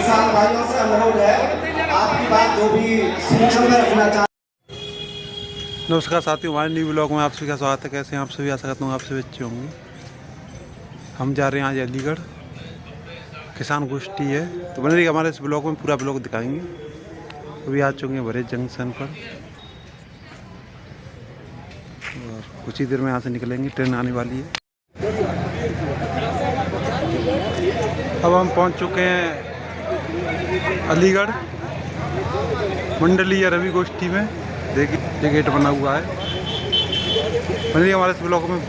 किसान भाइयों से अनुरोध है, आपकी बात जो भी शिक्षण में रखना चाहते। नमस्कार साथियों, हमारे न्यू ब्लॉग में आप सभी का स्वागत है। कैसे हैं आप सभी? आशा करता हूँ आप सभी अच्छे होंगे। हम जा रहे हैं आज अलीगढ़, किसान गोष्ठी है, तो बने रहिए हमारे इस ब्लॉग में, पूरा ब्लॉग दिखाएंगे। अभी आ चुके हैं भरे जंक्शन पर और कुछ ही देर में यहाँ से निकलेंगे, ट्रेन आने वाली है। अब हम पहुँच चुके हैं अलीगढ़ मंडलीय रवि गोष्ठी में। देखिए ये गेट बना हुआ है। बने हमारे इस ब्लॉग में।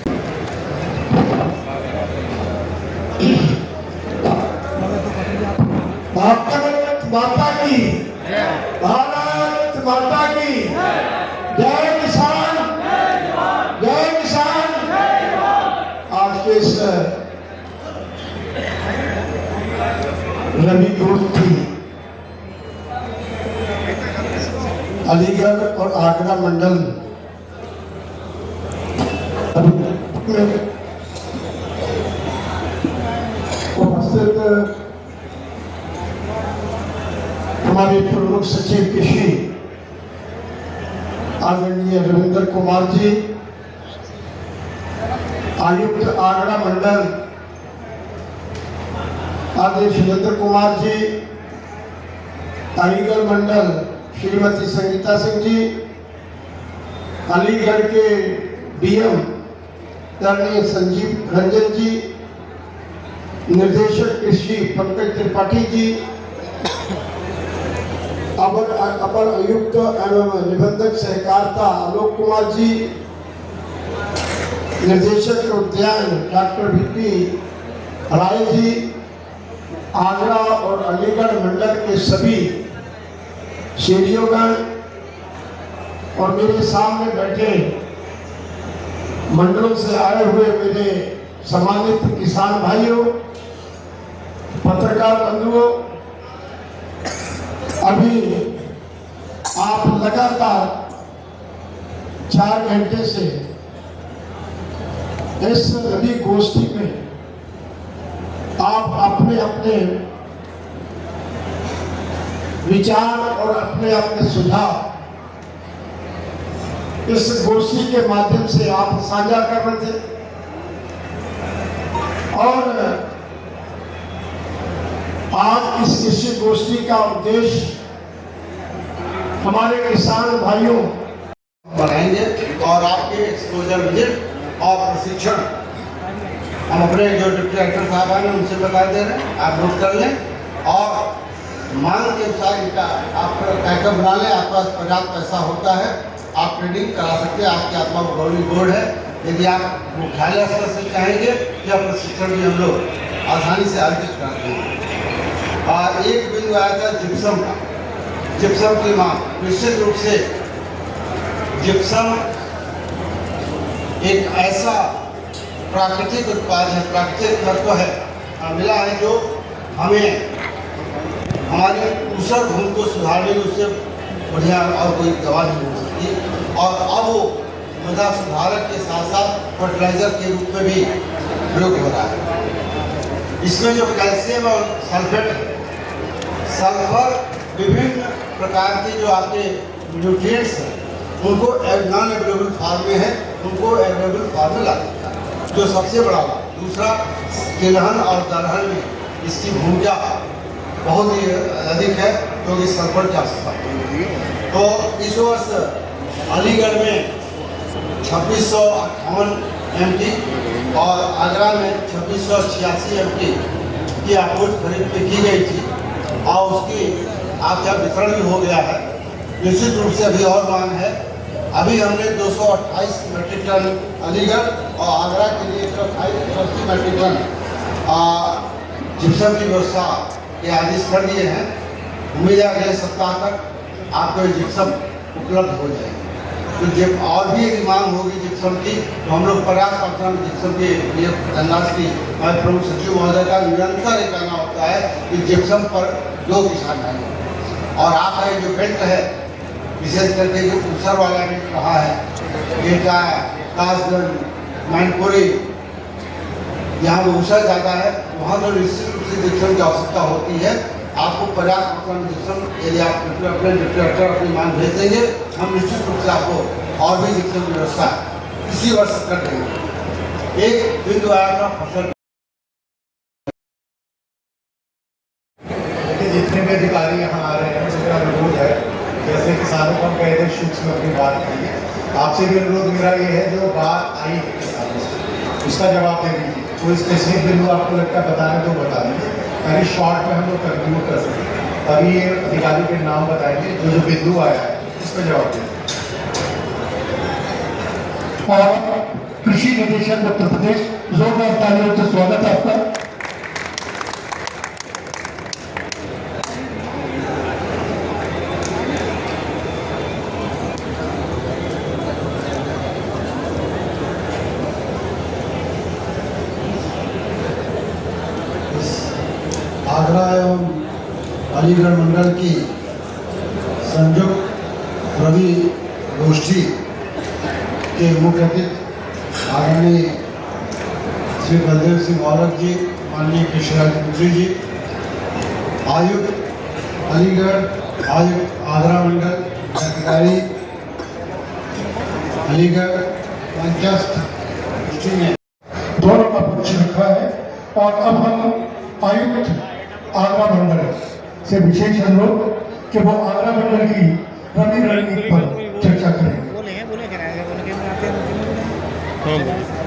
भारत माता की, भारत माता की जय किसान, जय किसान। आज के इस रवि गोष्ठी अलीगढ़ और आगरा मंडल में उपस्थित हमारे प्रमुख सचिव कृषि आदरणीय रविंद्र कुमार जी, आयुक्त आगरा मंडल आदरणीय सुरेंद्र कुमार जी, अलीगढ़ मंडल श्रीमती संगीता सिंह जी, अलीगढ़ के डीएम आदरणीय संजीव रंजन जी, निर्देशक कृषि पंकज त्रिपाठी जी, अपर आयुक्त एवं निबंधक सहकारिता आलोक कुमार जी, निर्देशक उद्यान डॉक्टर वीपी राय जी, आगरा और अलीगढ़ मंडल के सभी सीडीओगण और मेरे सामने बैठे मंडलों से आए हुए मेरे सम्मानित किसान भाइयों, पत्रकार बंधुओं, अभी आप लगातार 4 घंटे से इस रवि गोष्ठी में आप अपने अपने विचार और अपने अपने सुझाव इस गोष्ठी के माध्यम से आप साझा कर रहे थे। और आज इस कृषि गोष्ठी का उद्देश्य हमारे किसान भाइयों बढ़ाएंगे और आपके एक्सपोजर विजिट और प्रशिक्षण हम अपने जो डिप्टी कलेक्टर साहब हैं उनसे बता दे रहे हैं, आप नोट कर लें और मांग के अनुसार इनका आप पैकअप बना लें। आपके पास पर्याप्त पैसा होता है, आप ट्रेनिंग करा सकते हैं। आपके आत्मा गवर्निंग बोर्ड है, यदि आप मुख्यालय स्तर से चाहेंगे या प्रशिक्षण भी हम लोग आसानी से आयोजित करते हैं। और एक बिंदु आया था जिप्सम का, जिप्सम की मांग। निश्चित रूप से जिप्सम एक ऐसा प्राकृतिक उत्पाद है, प्राकृतिक तत्व है मिला है जो हमें हमारी ऊसर भूमि को सुधारने में उससे बढ़िया और कोई दवा नहीं हो सकती। और अब वो मृदा सुधारक के साथ साथ फर्टिलाइजर के रूप में भी प्रयोग हो रहा है। इसमें जो कैल्शियम और सल्फेट है, सल्फर विभिन्न प्रकार के जो आपके न्यूट्रिएंट्स हैं उनको नॉन अवेलेबल फॉर्म में है, उनको अवेलेबल फॉर्म में ला देता है, जो सबसे बड़ा बात। दूसरा, तिलहन और दलहन में इसकी भूमिका बहुत ही अधिक है क्योंकि सल्फर का स्तर। तो इस वर्ष अलीगढ़ में 2658 MT और आगरा में 2686 MT की आपूर्ति खरीद पे की गई थी और उसकी आपका वितरण भी हो गया है। निश्चित रूप से अभी और मांग है। अभी हमने 228 मेट्रिक टन अलीगढ़ और आगरा के लिए 128 मेट्रिक टन जिप्सम की व्यवस्था के आदेश कर दिए हैं। उम्मीद है अगले सप्ताह तक आपको जिप्सम उपलब्ध हो जाएगी। तो जब और भी एक मांग होगी जिप्सम की, तो हम लोग पर्याप्त मात्रा में जिप्सम के लिए धनराशि हमारे प्रमुख सचिव महोदय का निरंतर ये कहना होता है कि जिप्सम पर 2 किसान आएंगे। और आपका जो बेल्ट है, विशेष करके जो ऊसर वाला बेल्ट रहा है, बेटा कासगंज मैनपुरी, यहाँ ऊसर ज़्यादा है, वहाँ तो निश्चित रूप से जिप्सम की आवश्यकता होती है। आपको पर्याप्त मात्रा में जिप्सम, यदि आप अपने ट्रैक्टर अपनी मांग भेज देंगे, हम निश्चित रूप से आपको और भी जिप्सम की व्यवस्था इसी वर्ष कर देंगे। एक बिंदु आया था फसल, जितने भी अधिकारी यहाँ आ रहे हैं मेरा अनुरोध है, जैसे किसानों को हम कहे थे सूक्ष्म अपनी बात करिए, आपसे भी अनुरोध मेरा ये है जो बात आई है किसानों से उसका जवाब दे दीजिए। कोई स्पेसिफिक बिंदु आपको लगता है बताने तो बता दीजिए, ताकि शॉर्ट में हम लोग कंक्लूड कर सकें। अभी ये अधिकारी के नाम बताएंगे, जो बिंदु आया है उस पर जवाब दें। और कृषि निदेशक उत्तर प्रदेश, जोरदार तालियों से स्वागत है आपका। आगरा एवं अलीगढ़ मंडल की संयुक्त रवि गोष्ठी के मुख्य अतिथि आदरणीय श्री बलदेव सिंह औरत जी, माननीय कृषि राज्य मंत्री जी, आयुक्त अलीगढ़, आयुक्त आगरा मंडल अधिकारी अलीगढ़ मंचस्थ गोष्ठी में दोनों का पक्ष रखा है। और अब हम आयुक्त आगरा मंडल से विशेष अनुरोध कि वो आगरा मंडल की रवि रणनीति पर चर्चा करेंगे।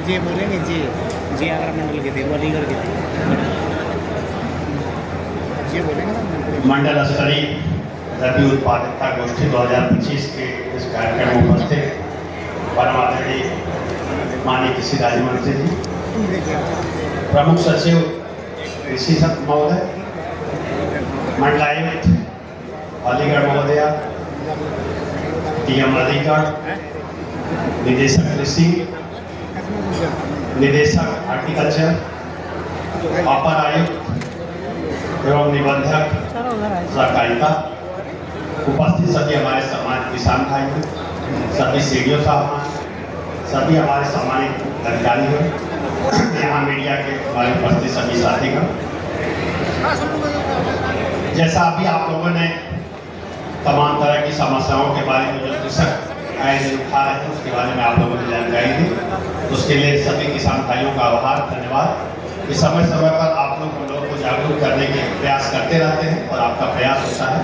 जी बोलेंगे जी आगरा मंडल के थे, वो अलीगढ़ के थे। जी बोलेंगे मंडल स्तरीय रबी उत्पादकता गोष्ठी 2025 के इस कार्यक्रम में उपस्थित परमादरणीय माननीय कृषि राज्य मंत्री जी, प्रमुख सचिव कृषि महोदय, मंडलायुक्त अलीगढ़ महोदया, डीएम अलीगढ़, निदेशक कृषि, निदेशक हॉर्टिकल्चर, अपर आयुक्त एवं निबंधक सहकारिता, उपस्थित सभी हमारे सम्मानित किसान भाई, सभी सीडीओ साहब, सभी हमारे सम्मानित अधिकारी हैं, यहाँ मीडिया के हमारे उपस्थित सभी साथीगण। जैसा अभी आप लोगों ने तमाम तरह की समस्याओं के बारे में जो कृषक आए दिन उठा रहे हैं उसके बारे में आप लोगों ने जानकारी दी, उसके लिए सभी किसान भाइयों का आभार, धन्यवाद। कि समय समय पर आप लोग हम लोगों को जागरूक करने के प्रयास करते रहते हैं और आपका प्रयास होता है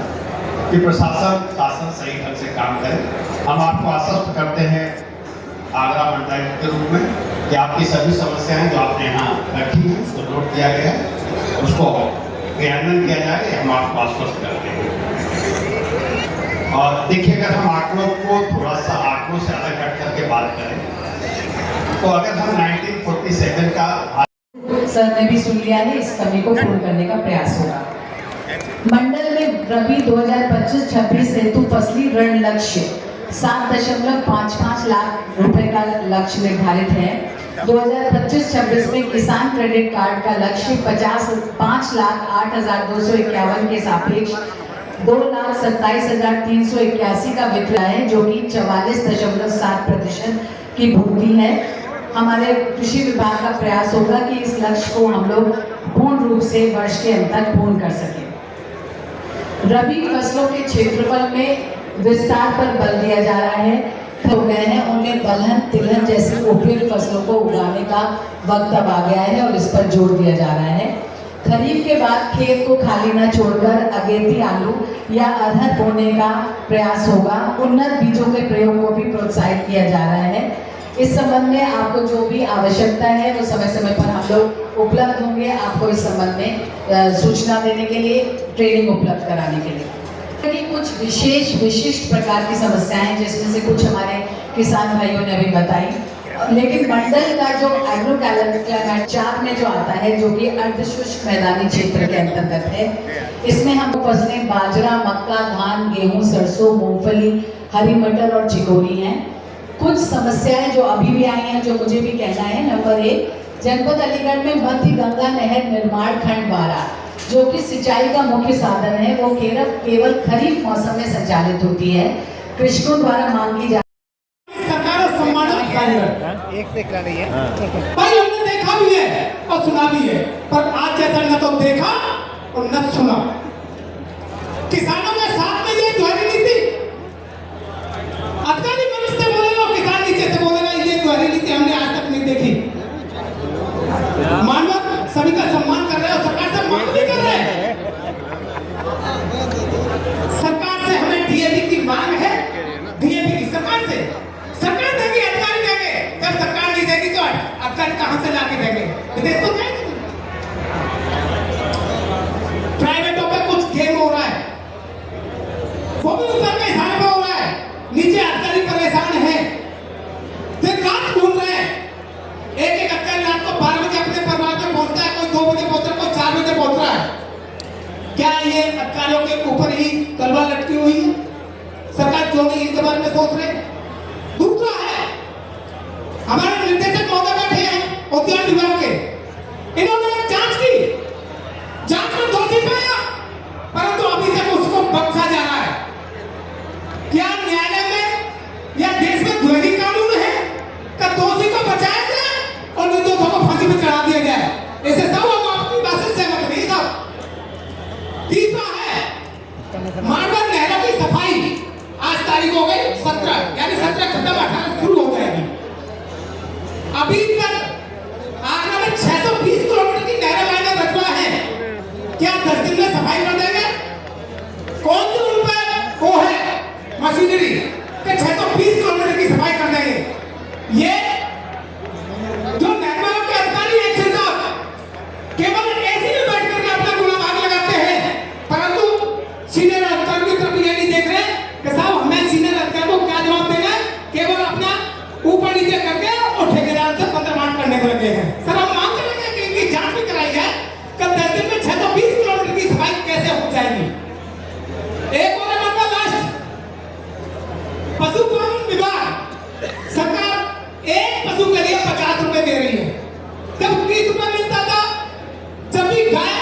कि प्रशासन शासन सही ढंग से काम करे। हम आपको आश्वस्त करते हैं आगरा मंडल के रूप में कि आपकी सभी समस्याएं जो आपने यहाँ रखी हैं उसको नोट किया गया है, उसको क्रियान्वयन किया जाएगा, हम आपको आश्वस्त करते हैं। और देखिए, अगर हम आंकड़ों को थोड़ा सा आंकड़ों से अलग हट करके बात करें तो अगर हम 1947 का सर ने भी सुन लिया है, इस कमी को पूर्ण करने का प्रयास होगा। मंडल में रबी 2025-26 हेतु फसली ऋण लक्ष्य 7.55 लाख रुपए का लक्ष्य निर्धारित है। 2025-26 में किसान क्रेडिट कार्ड का लक्ष्य 5,08,251 के सापेक्ष 2,27,381 का वितरण है, जो कि 44.7% की वृद्धि है। हमारे कृषि विभाग का प्रयास होगा कि इस लक्ष्य को हम लोग पूर्ण रूप से वर्ष के अंत तक पूर्ण कर सकें। रबी फसलों के क्षेत्रफल में विस्तार पर बल दिया जा रहा है। हो गए हैं उनमें दलहन तिलहन जैसी उपयुक्त फसलों को उगाने का वक्त अब आ गया है और इस पर जोर दिया जा रहा है। खरीफ के बाद खेत को खाली न छोड़कर अगेती आलू या अरहर बोने का प्रयास होगा। उन्नत बीजों के प्रयोग को भी प्रोत्साहित किया जा रहा है। इस संबंध में आपको जो भी आवश्यकता है वो समय समय पर हम लोग उपलब्ध होंगे, आपको इस संबंध में सूचना देने के लिए, ट्रेनिंग उपलब्ध कराने के लिए। कुछ विशिष्ट प्रकार की समस्याएं जिसमें से कुछ हमारे किसान भाइयों ने अभी बताई, लेकिन मंडल का जो एग्रो क्लाइमेट चार्ट में जो आता है, जो कि अर्धशुष्क मैदानी क्षेत्र के अंतर्गत है, इसमें हम फसलें बाजरा, मक्का, धान, गेहूं, सरसों, मूंगफली, हरी मटर और चिकोरी हैं। कुछ समस्याएं जो अभी भी आई हैं, जो मुझे भी कहना है। नंबर 1, जनपद अलीगढ़ में मध्य गंगा नहर निर्माण खंड 12, जो कि सिंचाई का मुख्य साधन है, वो केवल खरीफ मौसम में संचालित होती है। कृषकों द्वारा मांग की सरकार सम्मानित कार्य एक से कर रही है। भाई हमने देखा भी है और सुना भी है, पर आज जैसा न तो देखा और न सुना। किसानों के साथ में ये दोहरी नीति, अधिकारी मंच से बोलेगा और किसान नीचे से बोलेगा, ये दोहरी नीति हमने आज तक नहीं देखी। मानव सभी का सम्मान कर रहे हैं और सरकार से मांग भी कर रहे हैं। सरकार से हमें डीएपी की मांग है, डीएपी की सरकार से। सरकार देगी, अधिकारी देंगे। जब सरकार नहीं देगी तो अधिकारी कहां से लाके देंगे? विदेश तो जाएंगे। प्राइवेटों पे कुछ गेम हो रहा है, वो भी ऊपर के इशारे पे हो रहा है, नीचे अधिकारी परेशान है, दिन रात घूम रहे हैं। एक अधिकारी रात को 12 बजे अपने परिवार में पहुंचता है, कोई 2 बजे पहुंच रहा है, कोई 4 बजे पहुंच रहा है। क्या ये अधिकारियों के ऊपर ही तलवार लटकी हुई है? सरकार क्यों नहीं इनके बारे में सोच रहे? दूसरा है, हमारे निर्देशक महोदय बैठे हैं उद्यान विभाग के, इन्होंने जांच की, जांच में दोषी पाया, परंतु अभी तक उसको बख्शा जा रहा है। क्या न्यायालय में या देश में द्वैधी कानून है कि दोषी को बचाया जाए और निर्दोषों को फांसी पर चढ़ा दिया जाए? ऐसे सब हम आपकी बात से सहमत नहीं सब। तीसरा है, मानव नहरों की सफाई। आज तारीख हो गई 17, यानी 17 खत्म 18 शुरू हो जाएगी। अभी तक आगरा में 620 किलोमीटर की नहरें लाइनें रखवा है। क्या 10 दिन में सफाई कर देंगे? कौन सी उन पर वो है मशीनरी कि 620 किलोमीटर की सफाई कर देंगे? ये जो नहरों के अधिकारी हैं साहब, केवल एसी में बैठ करके अपना गुनाह लगाते हैं, परंतु सीनियर अधिकारियों की तरफ ये नहीं देख रहे कि साहब हमें सीनियर अधिकारी को क्या जवाब देना है। केवल अपना ऊपर नीचे करके और ठेकेदार से पत्रमान करने को लगे हैं। सर हम मांग करेंगे कि इनकी जांच भी कराई जाए कि 10 दिन में 620 किलोमीटर की सफाई कैसे हो जाएगी। एक और मामला लास्ट, पशुपालन विभाग, सरकार एक पशु के लिए 50 रुपए दे रही है। जब 30 रुपए मिलता था जब भी गाय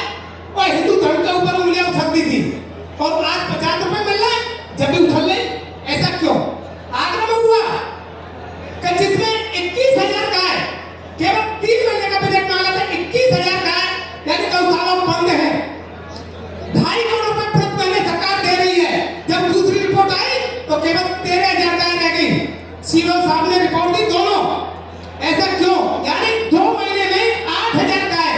और हिंदू धर्म के ऊपर उंगलियां उछलती थी, और आज 50 रुपए मिल रहे हैं जब भी उछल ले। ऐसा क्यों? आगरा में हुआ कि जिसमें 21,000 गाय, केवल 3 महीने का बजट मांगा था, 21,000 गाय यानी गौशाला बंद है। 2.5 करोड़ रुपए प्रति महीने सरकार दे रही है। जब दूसरी रिपोर्ट आई तो केवल 13,000 गाय रह गई। सीओ साहब ने रिपोर्ट दी दोनों। ऐसा क्यों? यानी 2 महीने में 8,000 गाय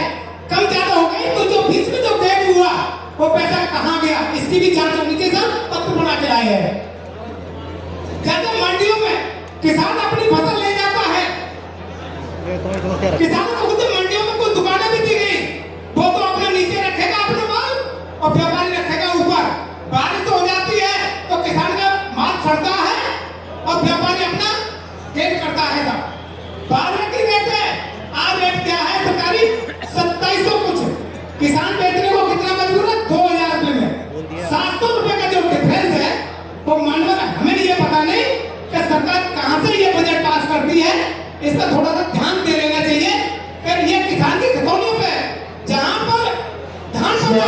कम ज्यादा हो गई। तो जो बीच में जो गैप हुआ वो पैसा कहां गया? इसकी भी जांच होनी चाहिए। सर पत्र बना के लाए हैं। जैसे मंडियों में किसान अपनी फसल ले जाता है, किसानों को खुद मंडियों में कुछ दुकानें भी दी गई, वो तो अपने नीचे रखेगा अपने माल और व्यापारी रखेगा ऊपर। बारिश हो जाती है तो किसान का माल सड़ता है और व्यापारी अपना गेन करता है। सब बारह की रेट है, आज रेट क्या है सरकारी? 2700 कुछ। किसान बेचने को कितना मजबूर है? 2,000 रुपए में। 700 रुपए का जो डिफरेंस है वो मानवर हमें ये पता नहीं कि सरकार कहां से ये बजट पास करती है। इस पर थोड़ा सा ध्यान दे लेना चाहिए। फिर ये किसान की खतौनियों पे जहां पर धान होगा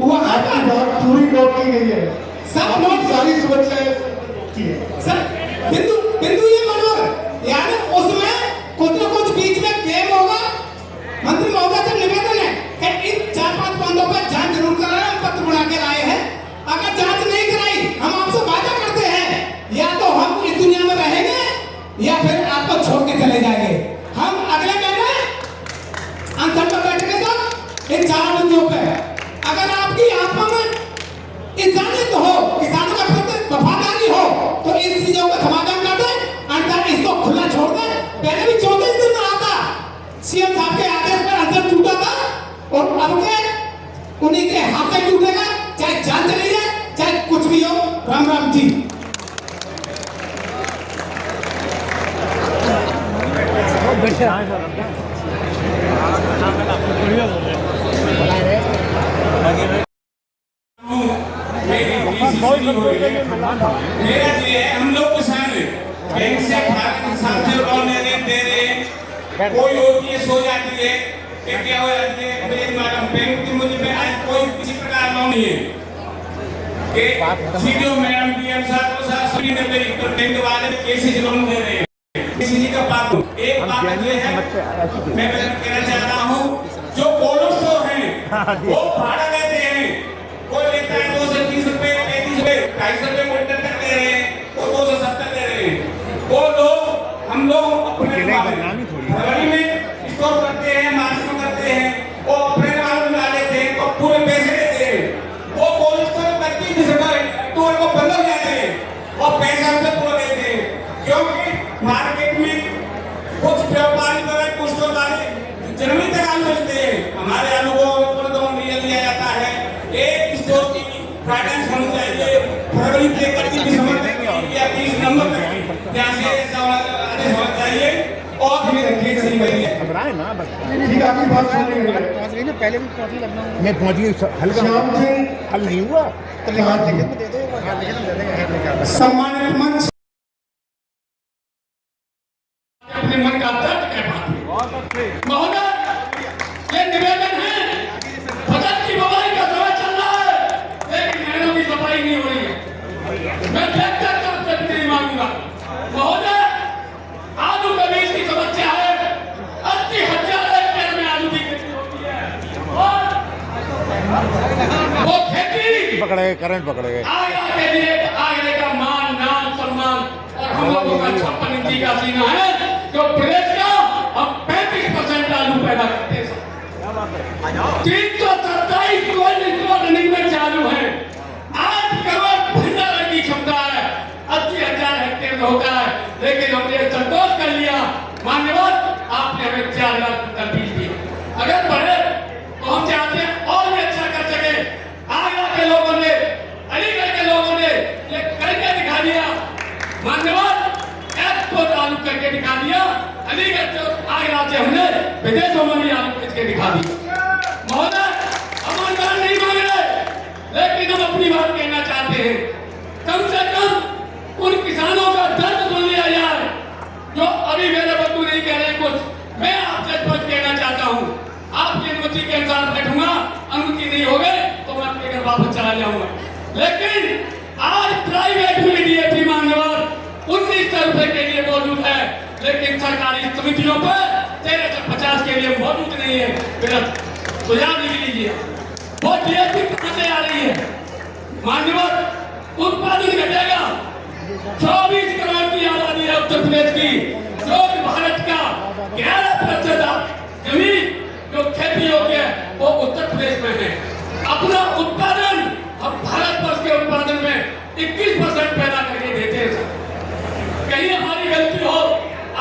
वहां पर बात पूरी नोट की गई है, सब नोट सारी समस्याएं की है। सर बिंदु बिंदु ये मनोहर, यानी उसमें कुछ न कुछ बीच में गेम होगा। मंत्री महोदय से निवेदन है कि इन 4-5 पॉइंटों पर जांच जरूर कराएं। हम पत्र बना के लाए हैं। अगर जांच नहीं कराई हम आपसे वादा करते हैं या तो हम इस दुनिया में रहेंगे या फिर आपको छोड़ के चले जाएंगे। हम अगले महीने अंतर पर बैठेंगे सर इन 4 मुद्दों पे। अगर आपकी आत्मा में इंसानियत हो, किसानों का प्रति वफादारी हो तो इन चीजों का समाधान कर दे, अन्यथा इसको खुला छोड़ दे। पहले भी 34 दिन रहा था, सीएम साहब के आदेश पर अंतर टूटा था और अब के उन्हीं के हाथ से टूटेगा, चाहे जान चली जाए चाहे कुछ भी हो। राम राम जी। मेरा ये है, हम लोग किसान बैंक से 18 के हिसाब से लोन दे रहे हैं। कोई होती है सो जाती है, क्या हो जाती है बैंक की मुझे पे आज कोई किसी प्रकार लोन नहीं है। सीधे मैडम डीएम साहब को साथ सभी ने बैंक वाले कैसे लोन दे रहे हैं। किसी जी का बात एक बात ये है, मैं कहना चाहता हूँ जो कोल्ड स्टोर है वो भाड़ा लेते हैं, कोई लेता है 2 से फरवरी में स्टोर करते हैं, मार्च में करते हैं, वो अप्रैल में ला लेते हैं तो पूरे पैसे देते हैं। वो कोल्ड स्टोर 25 दिसंबर अक्टूबर को बंद हो जाते हैं और पैसा हमसे पूरा देते हैं, क्योंकि मार्केट में कुछ व्यापारी द्वारा कुछ तो जनवरी तक आलू बेचते हैं। हमारे आलू को नहीं दिया जाता है। एक स्टोर की गाइडेंस होनी चाहिए, फरवरी से 25 दिसंबर तक या 30 नवंबर तक यहाँ से आदेश होना चाहिए और फिर ठीक सही करिए। ठीक है, आपकी बात सुन रही है। पहुंच गई ना, पहले भी पहुंची लखनऊ। मैं पहुंच गई, हल्का श्याम सिंह हल नहीं हुआ तो लेकिन दे दो, लेकिन दे देंगे। सम्मानित मंच अपने मन का दर्द कह पाते। महोदय, ये निवेदन है, फसल की बुवाई का समय चल रहा है, लेकिन नहरों की सफाई नहीं हो रही है। मैं ट्रैक्टर का प्रतिनिधि मांगूंगा। महोदय, आलू के बीज की समस्या है, 80,000 हेक्टेयर में आलू की खेती होती है और वो खेती पकड़े करंट पकड़े आगरा के लिए आगरे का मान, नाम, सम्मान और हम लोगों का 56 इंची का सीना है जो प्रदेश का हम 35% आलू पैदा करते हैं। 327 कोल्ड स्टोर रनिंग में चालू है। 8 करोड़ भंडारण की क्षमता है, 80,000 हेक्टेयर में होता है, लेकिन हमने संतोष कर लिया। मान्यवर, आपने हमें 4 लाख का बीज दिया। अगर बढ़े तो हम चाहते हैं और भी अच्छा कर सके। आगरा के लोगों ने, अलीगढ़ के लोगों ने ये करके दिखा दिया। मान्यवर, एक्सपोर्ट आलू करके दिखा दिया। अलीगढ़ से, आगरा से हमने विदेशों में भी आलू बेच के दिखा दिया। महोदय, हम अनुदान नहीं मांग रहे, लेकिन हम अपनी बात कहना चाहते हैं। कम से कम उन किसानों का दर्द सुन लिया जाए जो अभी मेरे बंधु नहीं कह रहे कुछ। मैं आपसे स्पष्ट कहना चाहता हूँ, आपकी अनुमति के अनुसार बैठूंगा, अनुमति नहीं हो गई तो मैं अपने घर वापस चला जाऊंगा। लेकिन आज प्राइवेट में डीएपी मांगवर 1900 रुपए के लिए मौजूद है, लेकिन सरकारी समितियों पर 1350 के लिए मौजूद नहीं है। मेरा सुझाव लिख लीजिए, वो डीएपी कहां से आ रही है? मान्यवर, उत्पादन घटेगा। 24 करोड़ की आबादी है उत्तर प्रदेश की, जो भारत का 11% जमीन जो खेती योग्य है वो उत्तर प्रदेश में है। अपना उत्पादन हम भारत वर्ष के उत्पादन में 21% पैदा करके देते हैं। कहीं हमारी गलती हो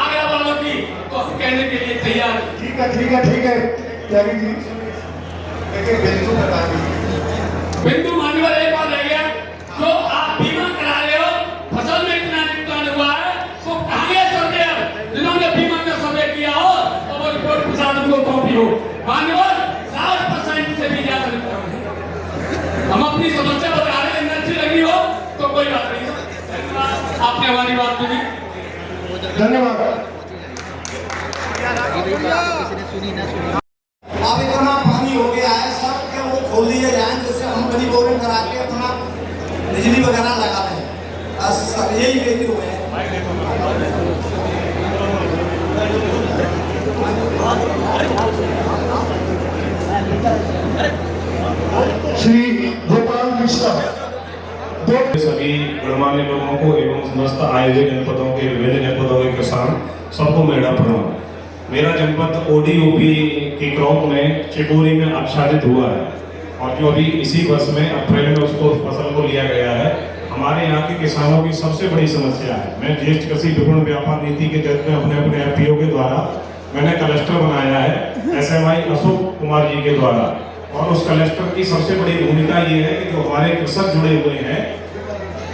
आगरा वालों की तो हम कहने के लिए तैयार हैं। ठीक है, ठीक है, ठीक है, त्यागी जी। देखिए, बिंदु बता दीजिए। बिंदु मान्यवर, एक बात रह गया, जो आप बीमा करा रहे हो, फसल में इतना नुकसान हुआ है, तो कहां सर्वे जिन्होंने बीमा का सर्वे किया हो और वो रिपोर्ट प्रशासन को सौंपी हो। मान्यवर, 60% से भी ज्यादा नुकसान है। हम अपनी समस्या बता रहे हैं, अच्छी लगी हो तो कोई बात नहीं। आपने हमारी बात सुनी, धन्यवाद। अब इतना पानी हो गया है, सब के वो खोल दिए जाए, जिससे हम बड़ी बोरिंग करा के अपना बिजली वगैरह लगाते हैं। बस यही बेटी हुए हैं। श्री गोपाल मिश्रा, सभी गणमान्य लोगों को एवं समस्त आयोजक जनपदों के विभिन्न जनपदों के किसान सबको मेरा प्रणाम। मेरा जनपद ओडीओपी की क्रॉप में चिकोरी में आच्छादित हुआ है और जो अभी इसी वर्ष में अप्रैल में उसको फसल को लिया गया है। हमारे यहाँ के किसानों की सबसे बड़ी समस्या है, मैं ज्येष्ठ कृषि विपणन व्यापार नीति के तहत में अपने अपने एफपीओ के द्वारा मैंने क्लस्टर बनाया है एसएमआई अशोक कुमार जी के द्वारा, और उस क्लस्टर की सबसे बड़ी भूमिका ये है कि जो हमारे कृषक जुड़े हुए हैं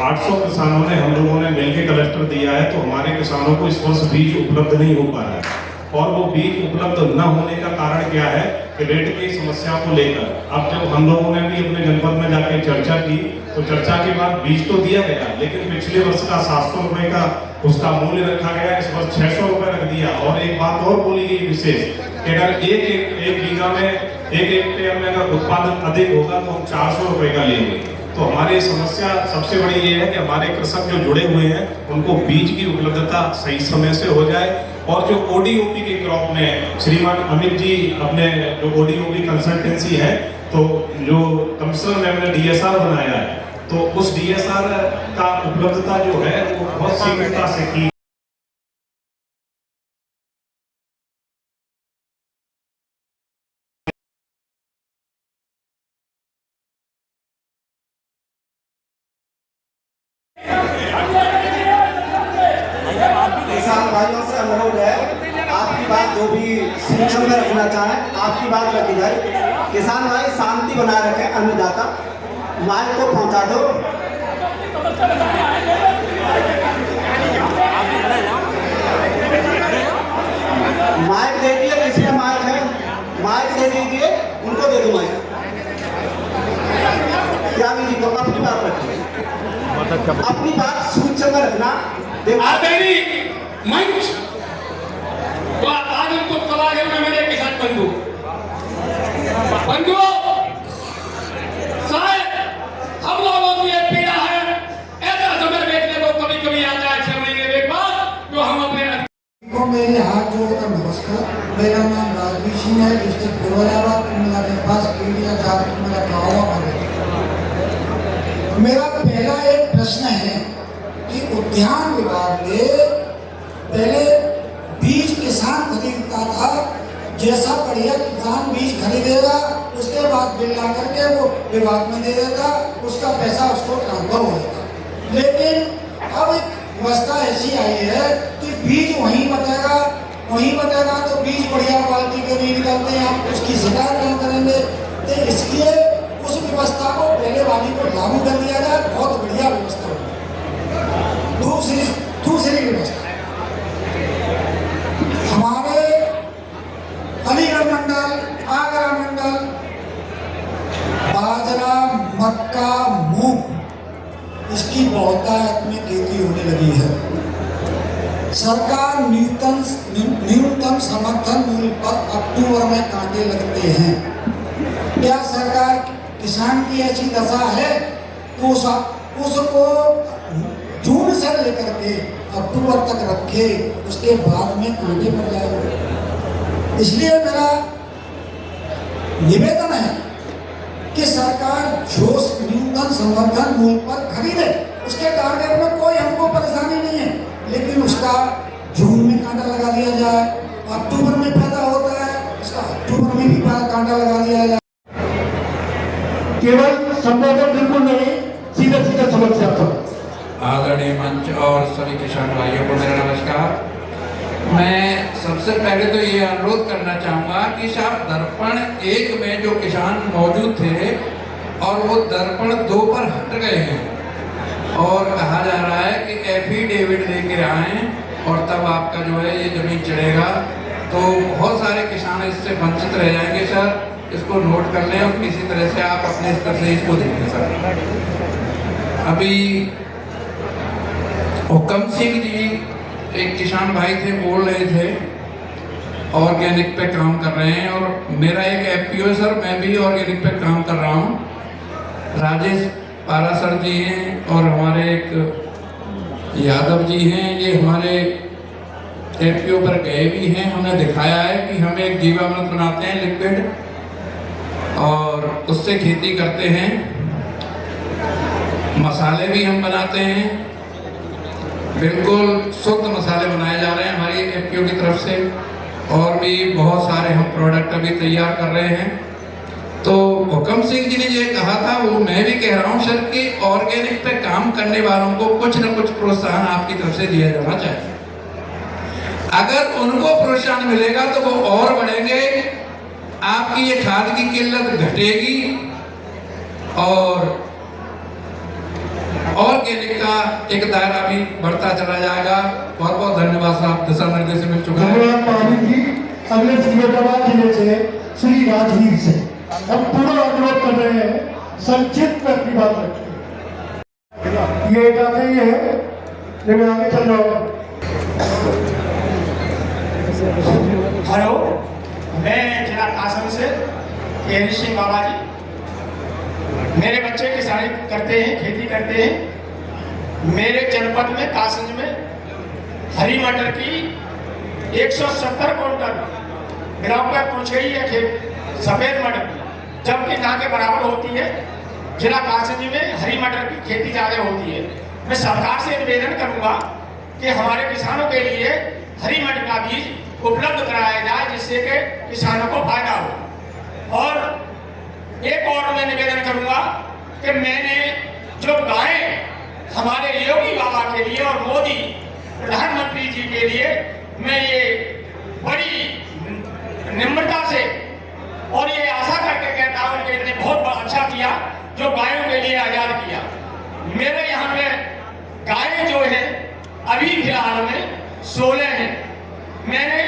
800 किसानों ने, हम लोगों ने मिलकर क्लस्टर दिया है, तो हमारे किसानों को इस वर्ष बीज उपलब्ध नहीं हो पा रहा है। और वो बीज उपलब्ध न होने का कारण क्या है कि रेट की समस्या को लेकर अब जब हम लोगों ने भी अपने जनपद में जाकर चर्चा की तो चर्चा के बाद बीज तो दिया गया, लेकिन पिछले वर्ष का 700 रुपए का उसका मूल्य रखा गया, इस वर्ष 600 रुपए रख दिया। और एक बात और बोली गई विशेष कि अगर एक बीघा में 1 हेक्टेयर में अगर उत्पादन अधिक होगा तो हम 400 रुपए का लेंगे। तो हमारी समस्या सबसे बड़ी ये है कि हमारे कृषक जो जुड़े हुए हैं उनको बीज की उपलब्धता सही समय से हो जाए। और जो ओडीओपी की क्रॉप में श्रीमान अमित जी अपने जो ओडीओपी कंसल्टेंसी है, तो जो कमिश्नर ने हमने डीएसआर बनाया है, तो उस डीएसआर का उपलब्धता जो है वो बहुत शीघ्रता से की किसान भाइयों से अनुरोध है, आपकी बात जो भी सिस्टम में रखना चाहें आपकी बात रखी जाए। किसान भाई शांति बनाए रखें, अन्नदाता माइक को पहुंचा दो। माइक दे दिए, किसमें माइक है माइक दे दीजिए, उनको दे दो माइक। क्या भी जी को अपनी बात रखिए, अपनी बात सूचना में रखना। आदरणीय मंच तो आज उनको कलागर में मेरे किसान बंधुओं शायद हम लोगों की ये पीड़ा है, ऐसा समय देखने को कभी कभी आता है 6 महीने के बाद जो हम अपने को मेरे हाथ जोड़कर नमस्कार। मेरा नाम राजवीर सिंह है, डिस्ट्रिक्ट फिरोजाबाद, मेरे पास इंडिया झारखंड मेरा गाँव है। मेरा पहला एक प्रश्न है कि उद्यान विभाग ने पहले बीज किसान खरीदता था, जैसा बढ़िया किसान बीज खरीदेगा उसके बाद बिल ला करके वो विभाग में दे देगा, उसका पैसा उसको ट्रांसफर होगा। लेकिन अब एक व्यवस्था ऐसी आई है कि बीज वहीं बचेगा तो बीज बढ़िया क्वालिटी के नहीं निकलते हैं, आप उसकी शिकायत नहीं करेंगे। तो इसलिए उस व्यवस्था को पहले वाली को लागू कर दिया जाए, बहुत बढ़िया व्यवस्था हो। दूसरी व्यवस्था हमारे अलीगढ़ मंडल, आगरा मंडल, बाजरा, मक्का, मूंग इसकी बहुतायत में खेती होने लगी है। सरकार न्यूनतम समर्थन मूल्य पर अक्टूबर में कांटे लगते हैं। क्या सरकार किसान की ऐसी दशा है कि उसको जून से लेकर के अक्टूबर तक रखे, उसके बाद में कांटे पड़ जाएगा? इसलिए मेरा निवेदन है कि सरकार जो न्यूनतम समर्थन मूल्य पर खरीदे, उसके टारगेट में कोई हमको परेशानी नहीं है, लेकिन उसका जून में कांटा लगा दिया जाए। अक्टूबर में पैदा होता है, उसका अक्टूबर में भी कांटा लगा दिया जाए। केवल संबोधन बिल्कुल नहीं, सीधे सीधे समस्या पर। आदरणीय मंच और सभी किसान भाइयों को मेरा नमस्कार। मैं सबसे पहले तो ये अनुरोध करना चाहूँगा कि साहब दर्पण 1 में जो किसान मौजूद थे और वो दर्पण 2 पर हट गए हैं और कहा जा रहा है कि एफिडेविट लेकर आएँ और तब आपका जो है ये जमीन चढ़ेगा, तो बहुत सारे किसान इससे वंचित रह जाएंगे। सर इसको नोट कर लें और किसी तरह से आप अपने स्तर से इसको देखें। सर अभी हुक्म सिंह जी एक किसान भाई थे, बोल रहे थे ऑर्गेनिक पे काम कर रहे हैं और मेरा एक एफपीओ है सर, मैं भी ऑर्गेनिक पे काम कर रहा हूँ। राजेश पारा सर जी हैं और हमारे एक यादव जी हैं, ये हमारे एफपीओ पर गए भी हैं। हमने दिखाया है कि हम एक जीवामृत बनाते हैं लिक्विड और उससे खेती करते हैं, मसाले भी हम बनाते हैं, बिल्कुल शुद्ध मसाले बनाए जा रहे हैं हमारी एफपीओ की तरफ से, और भी बहुत सारे हम प्रोडक्ट अभी तैयार कर रहे हैं। तो हुक्म सिंह जी ने ये कहा था, वो मैं भी कह रहा हूँ सर कि ऑर्गेनिक पे काम करने वालों को कुछ न कुछ प्रोत्साहन आपकी तरफ से दिया जाना चाहिए। अगर उनको प्रोत्साहन मिलेगा तो वो और बढ़ेंगे, आपकी ये खाद की किल्लत घटेगी और ऑर्गेनिक का एक दायरा भी बढ़ता चला जाएगा। बहुत बहुत धन्यवाद साहब, दिशा निर्देश मिल चुका है। अगले फिरोजाबाद जिले से श्री राजवीर से हम पूरा अनुरोध कर रहे हैं, संक्षिप्त में अपनी बात रखिए। ये जाते ही है, मैं आगे चल रहा हूँ। हेलो, मैं जिला कासम से केरी सिंह बाबा जी। मेरे बच्चे किसानी करते हैं, खेती करते हैं। मेरे जनपद में कासंज में हरी मटर की 170 क्विंटल ग्राम पर पहुँच गई है खेत सफ़ेद मटर, जबकि ना के बराबर होती है। जिला कासंज में हरी मटर की खेती ज़्यादा होती है। मैं सरकार से निवेदन करूँगा कि हमारे किसानों के लिए हरी मटर का बीज उपलब्ध कराया जाए, जिससे कि किसानों को फायदा हो। और एक और मैं निवेदन करूंगा कि मैंने जो गाय हमारे योगी बाबा के लिए और मोदी प्रधानमंत्री जी के लिए मैं ये बड़ी निम्रता से और ये आशा करके कहता हूँ कि इन्होंने बहुत अच्छा किया जो गायों के लिए आजाद किया। मेरे यहाँ पे गायें जो है अभी फिलहाल में 16 हैं। मैंने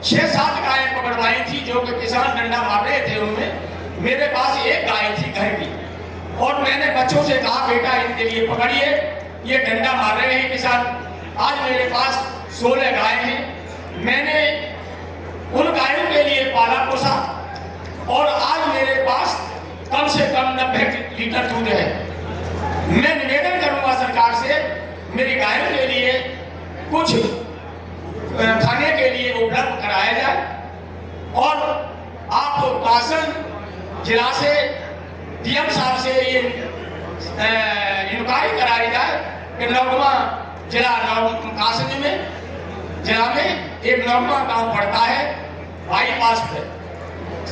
6-7 गायें पकड़वाई थी जो कि किसान डंडा मार रहे थे, उनमें मेरे पास एक गाय थी घर की, और मैंने बच्चों से कहा बेटा इनके लिए पकड़िए, ये डंडा मार रहे हैं किसान। आज मेरे पास 16 गाय हैं। मैंने उन गायों के लिए पाला पोसा और आज मेरे पास कम से कम 90 लीटर दूध है। मैं निवेदन करूंगा सरकार से मेरी गायों के लिए कुछ खाने के लिए उपलब्ध कराया जाए और आप कासन जिला से डीएम साहब से ये इंक्वायरी कराई जाए कि 9वां जिला कासन में जिला में एक 9वां गांव पड़ता है बाईपास पे,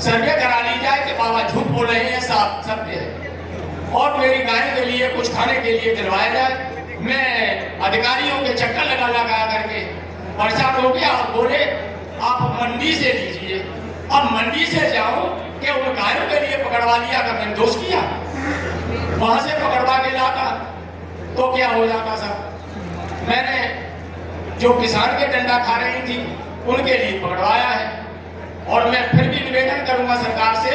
सर्वे करा ली जाए कि बाबा झूठ बोल रहे हैं साफ सत्य है, और मेरी गायों के लिए कुछ खाने के लिए दिलवाया जाए। मैं अधिकारियों के चक्कर लगा करके परेशान हो गया और बोले आप मंडी से लीजिए। अब मंडी से जाओ कि उन गायों के लिए पकड़वा लिया अगर मैंने दोष किया, वहां से पकड़वा के लाता तो क्या हो जाता सर। मैंने जो किसान के डंडा खा रही थी उनके लिए पकड़वाया है, और मैं फिर भी निवेदन करूंगा सरकार से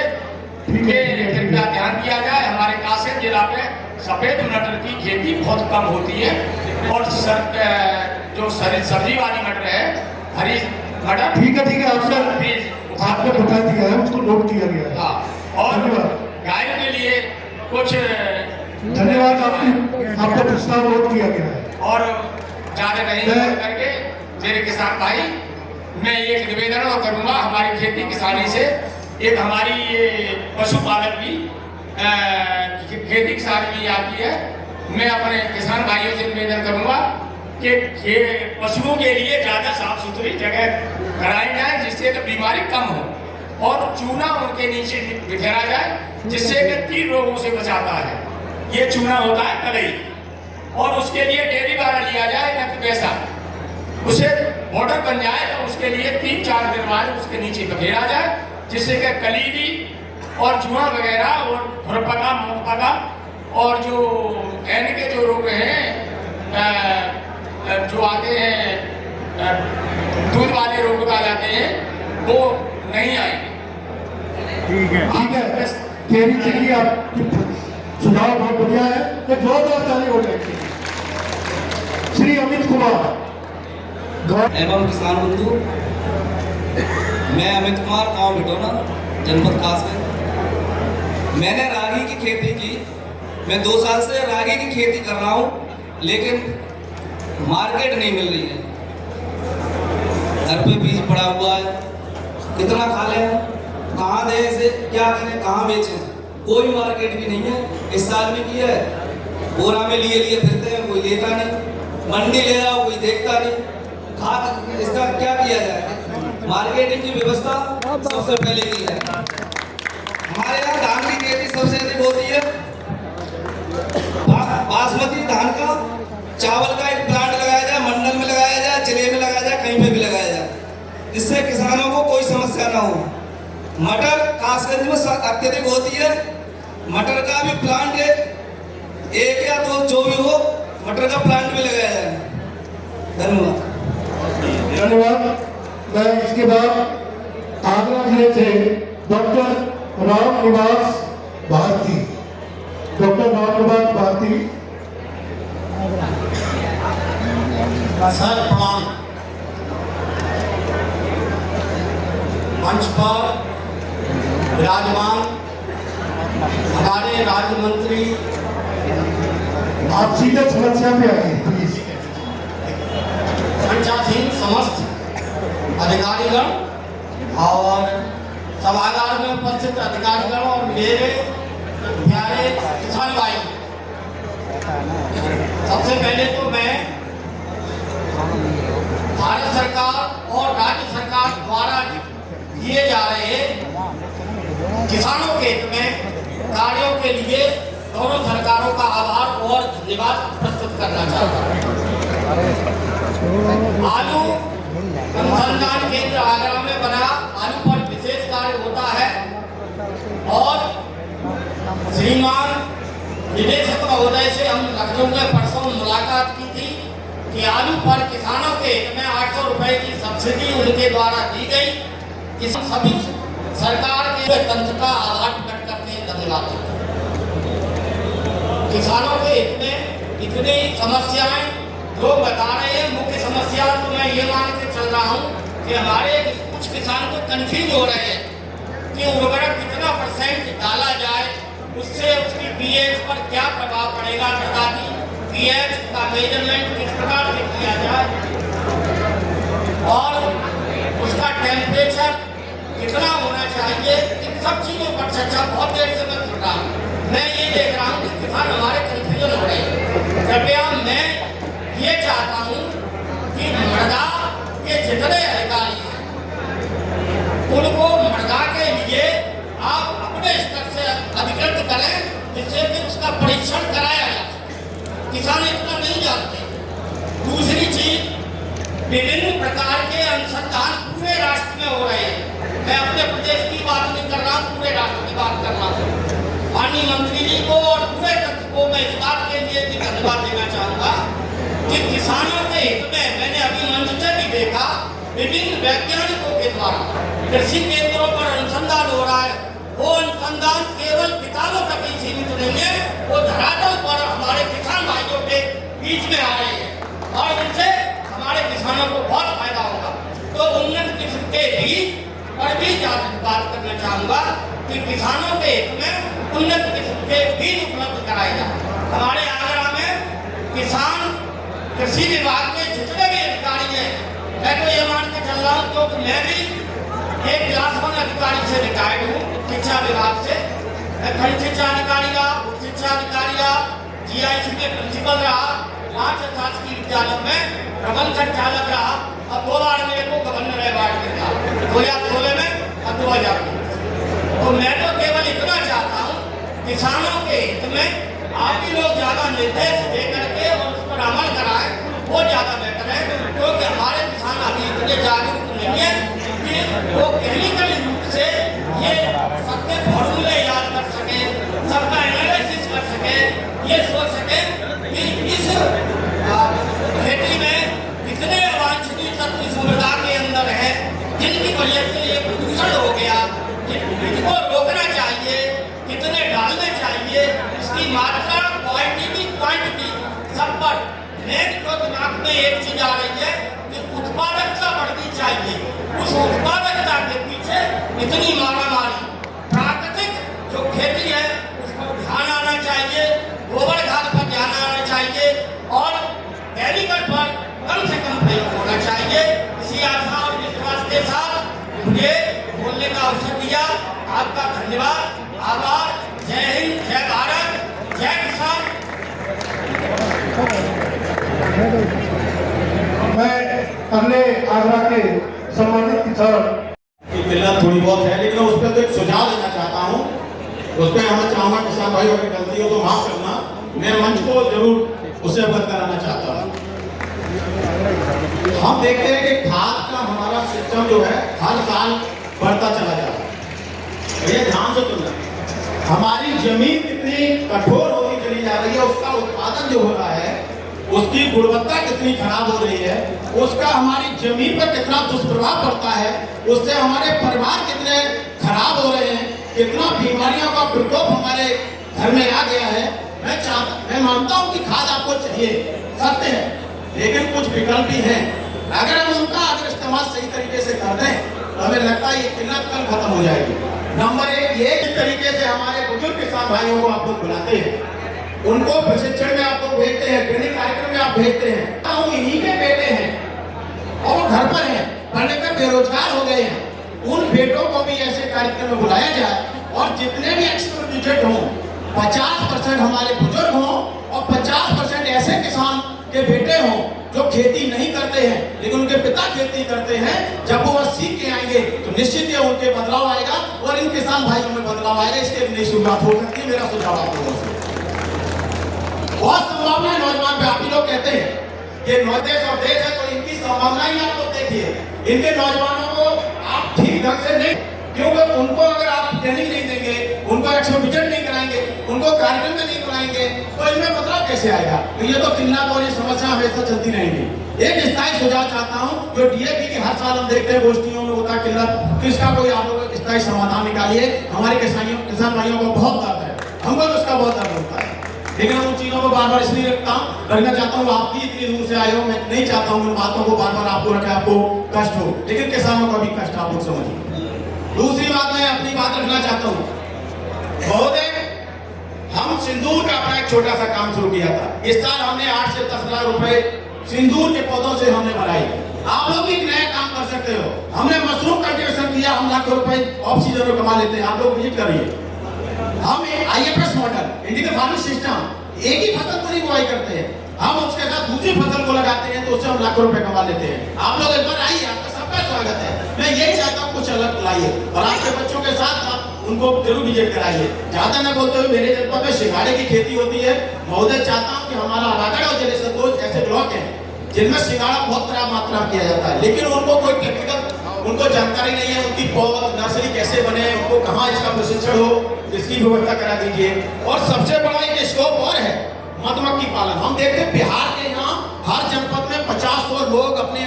कि कृपया ध्यान दिया जाए। हमारे कासिम जिला में सफेद मटर की खेती बहुत कम होती है, और जो सब्जी वाली मटर है, हरी मटर, ठीक है आपने बता दिया है, उसको नोट किया गया है। हाँ, और गायों के लिए कुछ धन्यवाद, आपका प्रस्ताव नोट किया गया है। और ज्यादा नहीं करके मेरे किसान भाई, मैं एक निवेदन और करूंगा हमारी खेती किसानी से, एक हमारी ये पशुपालक भी खेती किसानी भी आती है। मैं अपने किसान भाइयों से निवेदन करूंगा कि पशुओं के लिए ज्यादा साफ सुथरी जगह कराई जाए जिससे कि बीमारी कम हो, और चूना उनके नीचे बिखेरा जाए जिससे कि 3 रोगों से बचाता है। ये चूना होता है कलई, और उसके लिए डेयरी वाला लिया जाए न कि पैसा, उसे बॉर्डर बन जाए तो उसके लिए 3-4 दिन बाद उसके नीचे बखेरा जाए जिससे कि कलीदी और जुआ वगैरह और खुरपका मुंहपका और जो एन के जो रोग हैं जो आते हैं दूध वाले रोग आ जाते हैं वो नहीं आएंगे। ठीक है तेरी चाहिए, आपकी सुझाव बहुत बढ़िया है, तो जोरदार ताली हो जाएगी। श्री अमित कुमार एवं किसान बंधु, मैं अमित कुमार, गाँव बिटोना, जनपद कासगंज। मैंने रागी की खेती की। मैं 2 साल से रागी की खेती कर रहा हूँ, लेकिन मार्केट नहीं मिल रही है। घर पे बीज पड़ा हुआ है, कितना खा लें, कहाँ दें इसे, क्या करें, कहाँ बेचें, कोई मार्केट भी नहीं है। इस साल भी किया है, बोरा में लिए फिरते हैं, कोई लेता नहीं, मंडी ले रहा कोई देखता नहीं। इसका क्या किया जाए? मार्केटिंग की व्यवस्था सबसे पहले की है। हमारे यहाँ धान की खेती सबसे अधिक होती है। बासमती धान का, चावल का एक प्लांट लगाया जाए, मंडल में लगाया जाए, जिले में लगाया जाए, कहीं पे भी लगाया जाए, जिससे किसानों को कोई समस्या ना हो। मटर कासगंज में अत्यधिक होती है। मटर का भी प्लांट है, 1 या 2 जो भी हो, मटर का प्लांट भी लगाया जाए। धन्यवाद। मैं इसके बाद आगरा जिले से डॉक्टर रामनिवास भारती, सर प्रणाम। मंच पर विराजमान हमारे राज्य मंत्री, आप सीधे समस्या पे आइए प्लीज। पंचायतीन समस्त अधिकारीगण और सभागार में उपस्थित अधिकारीगण और मेरे प्यारे किसान भाई, सबसे पहले तो मैं भारत सरकार और राज्य सरकार द्वारा किए जा रहे किसानों के हित में कार्यों के लिए दोनों सरकारों का आभार और धन्यवाद प्रस्तुत करना चाहता हूँ। आलू अनुसंधान केंद्र आगरा में बना, आलू पर विशेष कार्य होता है और श्रीमान निदेशक महोदय से हम लखनऊ में परसों मुलाकात की थी कि आलू पर किसानों के हित में 800 रुपए की सब्सिडी उनके द्वारा दी गई। इस सभी सरकार के तंत्र का आभार प्रकट करते हैं, धन्यवाद। किसानों के हित में इतनी समस्याएं लोग बता रहे हैं। मुख्य समस्या तो मैं ये मान के चल रहा हूँ कि हमारे कुछ किसान तो कंफ्यूज हो रहे हैं कि उर्वरक कितना % डाला जाए, उससे उसकी पीएच पर क्या प्रभाव पड़ेगा, ताकि पीएच का मेजरमेंट किस प्रकार से किया जाए और उसका टेम्परेचर कितना होना चाहिए। इन सब चीज़ों पर चर्चा बहुत देर से मैं कर रहा हूँ। मैं ये देख रहा हूँ कि किसान हमारे कंफ्यूजन हो रहे हैं। कृपया मैं ये चाहता हूँ कि मृदा के जितने अधिकारी हैं उनको मृदा के लिए आप अपने स्तर से अधिकृत करें, जिससे कि उसका परीक्षण कराया जा सके। किसान इतना नहीं जानते। दूसरी चीज, विभिन्न प्रकार के अनुसंधान पूरे राष्ट्र में हो रहे हैं। मैं अपने प्रदेश की बात नहीं कर रहा हूँ, पूरे राष्ट्र की बात कर रहा हूँ। माननीय मंत्री जी को और पूरे तंत्र को मैं इस बात के लिए भी धन्यवाद देना चाहूँगा कि किसानों के हित में मैंने अभी मंच से भी देखा, विभिन्न वैज्ञानिकों के द्वारा कृषि केंद्रों पर अनुसंधान हो रहा है। वो अनुसंधान केवल किताबों तक ही सीमित नहीं है, वो धरातल पर हमारे किसान भाइयों के बीच में आ रहे हैं और उनसे हमारे किसानों को बहुत फायदा होगा। तो उन्नत किस्म के बीज पर भी बात करना चाहूँगा कि किसानों के हित में उन्नत किस्म के बीज उपलब्ध कराए जाए। हमारे आगरा में किसान कृषि विभाग के जितने भी अधिकारी हैं, मैं तो ये मान के चल रहा हूँ क्योंकि मैं भी एक क्लास 1 अधिकारी से रिटायर्ड हूँ शिक्षा विभाग से। मैं खंड शिक्षा अधिकारी रहा, उच्च शिक्षा अधिकारी रहा, GIC में प्रिंसिपल रहा, राज शासकीय विद्यालय में प्रबंध संचालक रहा। अब 2 बार मेरे को गवर्नर अवार्ड मिला, 2016 में और 2000 में। तो मैं तो केवल इतना चाहता हूँ, किसानों के हित में आप भी लोग ज्यादा निर्देश दे करके और उस पर अमल कराएं, वो ज्यादा बेहतर है। क्योंकि हमारे किसान अभी इतने जागरूक नहीं है कि वो केमिकल रूप से ये सबके फॉर्मूले याद कर सके, सबका एनालिसिस कर सके, ये सोच सके कि इस खेती में कितने अवांछनीय तत्व इस मृदा के अंदर है, जिनकी वजह से ये प्रदूषण हो गया, इनको रोकना चाहिए, कितने डालने चाहिए, इसकी मात्रा, क्वालिटी भी क्वांटिटी सब पर। मेन जो दिमाग में एक चीज आ रही है कि उत्पादकता बढ़नी चाहिए। उस उत्पादकता के पीछे इतनी मारामारी, प्राकृतिक जो खेती है उस पर ध्यान आना चाहिए, गोबर खाद पर ध्यान आना चाहिए और केमिकल पर कम से कम प्रयोग होना चाहिए। इसी आशा और विश्वास के साथ मुझे बोलने का अवसर दिया। आपका धन्यवाद, आभार। जय हिंद, जय भारत, जय किसान। मैं अगले आगरा के सम्मानित किसान की किल्लत थोड़ी बहुत है, लेकिन उस पर तो एक सुझाव देना चाहता हूँ। उस पर हमें चाहूँगा किसान भाई अगर गलती हो तो माफ करना। मैं मंच को जरूर उसे अवगत कराना चाहता हूँ। हम देखते हैं कि खाद का हमारा सिस्टम जो है हर साल बढ़ता चला जा रहा है। ये ध्यान से सुनना, हमारी जमीन कितनी कठोर होती चली जा रही है, उसका उत्पादन जो हो रहा है, उसकी गुणवत्ता कितनी खराब हो रही है, उसका हमारी जमीन पर कितना दुष्प्रभाव पड़ता है, उससे हमारे परिवार कितने खराब हो रहे हैं, कितना बीमारियों का प्रकोप हमारे घर में आ गया है। मैं मानता हूं कि खाद आपको चाहिए, सत्य है, लेकिन कुछ विकल्प भी हैं। अगर हम उनका इस्तेमाल सही तरीके से कर दें तो हमें लगता है ये किल्लत कल खत्म हो जाएगी। नंबर 1, ये इस तरीके से हमारे बुजुर्ग किसान भाइयों को आप लोग बुलाते हैं, उनको प्रशिक्षण में आप लोग भेजते हैं, ट्रेनिंग कार्यक्रम में आप भेजते हैं। इन्हीं के बेटे हैं और वो घर पर हैं, पढ़ने पर बेरोजगार हो गए हैं। उन बेटों को भी ऐसे कार्यक्रम में बुलाया जाए और जितने भी एक्सपर्ट हों, 50% हमारे बुजुर्ग हों और 50% ऐसे किसान के बेटे हों जो खेती नहीं करते हैं लेकिन उनके पिता खेती करते हैं। जब वो सीख के आएंगे तो निश्चित ही उनके बदलाव आएगा और इन किसान भाइयों में बदलाव आएगा। इसके नई शुरुआत हो सकती है। मेरा सुझाव आपको बहुत संभावना है नौजवान पे। आप ही लोग कहते हैं कि देश और देश है तो इनकी संभावना ही आप लोग देखिए। इनके नौजवानों को आप ठीक ढंग से नहीं, क्योंकि उनको अगर आप ट्रेनिंग नहीं देंगे, उनको एक्सपोजिशन नहीं कराएंगे, उनको कार्यक्रम में नहीं बुलाएंगे तो इनमें बदलाव कैसे आएगा? तो ये तो किन्नत और ये समस्या हमेशा चलती रहेंगी। एक स्थायी सुझाव चाहता हूँ, जो डीएपी की हर साल हम देखते हैं गोष्ठियों में होता है किल्लत, तो इसका कोई आप लोग स्थायी समाधान निकालिए। हमारे किसान भाइयों को बहुत दर्द है, हमको भी उसका बहुत दर्द होता है, लेकिन उन चीजों को बार बार इसलिए रखना चाहता हूँ। आप भी इतनी दूर से आए हो, मैं नहीं चाहता हूँ उन बातों को बार बार आपको रखे, आपको कष्ट हो, लेकिन किसानों का भी कष्ट आप लोग समझिए। दूसरी बात मैं अपनी बात रखना चाहता हूँ, महोदय, हम सिंदूर का अपना एक छोटा सा काम शुरू किया था। इस साल हमने 8 से 10 लाख रुपए सिंदूर के पौधों से हमने बनाई। आप लोग भी नया काम कर सकते हो। हमने मशरूम कल्टीवेशन किया, हम लाखों रुपए ऑफ सीजन में कमा लेते हैं। आप लोग विजिट करिए। हम IFS model, Indian farming system, एक ही फसल पूरी बुआई करते हैं, हम उसके साथ दूसरी फसल को लगाते हैं तो उससे हम लाखों रुपए कमा लेते हैं। आप लोग एक बार आइए, आपका सबका स्वागत है। मैं यही चाहता हूँ कुछ अलग लाइए और आपके बच्चों के साथ आप उनको जरूर विजिट कराइए। ज्यादा न बोलते हुए, मेरे जनपद में सिंघाड़े की खेती होती है। महोदय, चाहता हूँ कि हमारा रायगढ़ और जलेसर दो ऐसे ब्लॉक हैं जिनमें सिंघाड़ा बहुत बड़ा मात्रा में किया जाता है, लेकिन उनको कोई टेक्निकल उनको जानकारी नहीं है, उनकी पौध नर्सरी कैसे बने, उनको कहाँ इसका प्रशिक्षण हो, इसकी व्यवस्था करा दीजिए। और सबसे बड़ा एक स्कोप और है मधुमक्खी पालन। हम देखते हैं बिहार के यहाँ हर जनपद में 50-100 लोग अपनी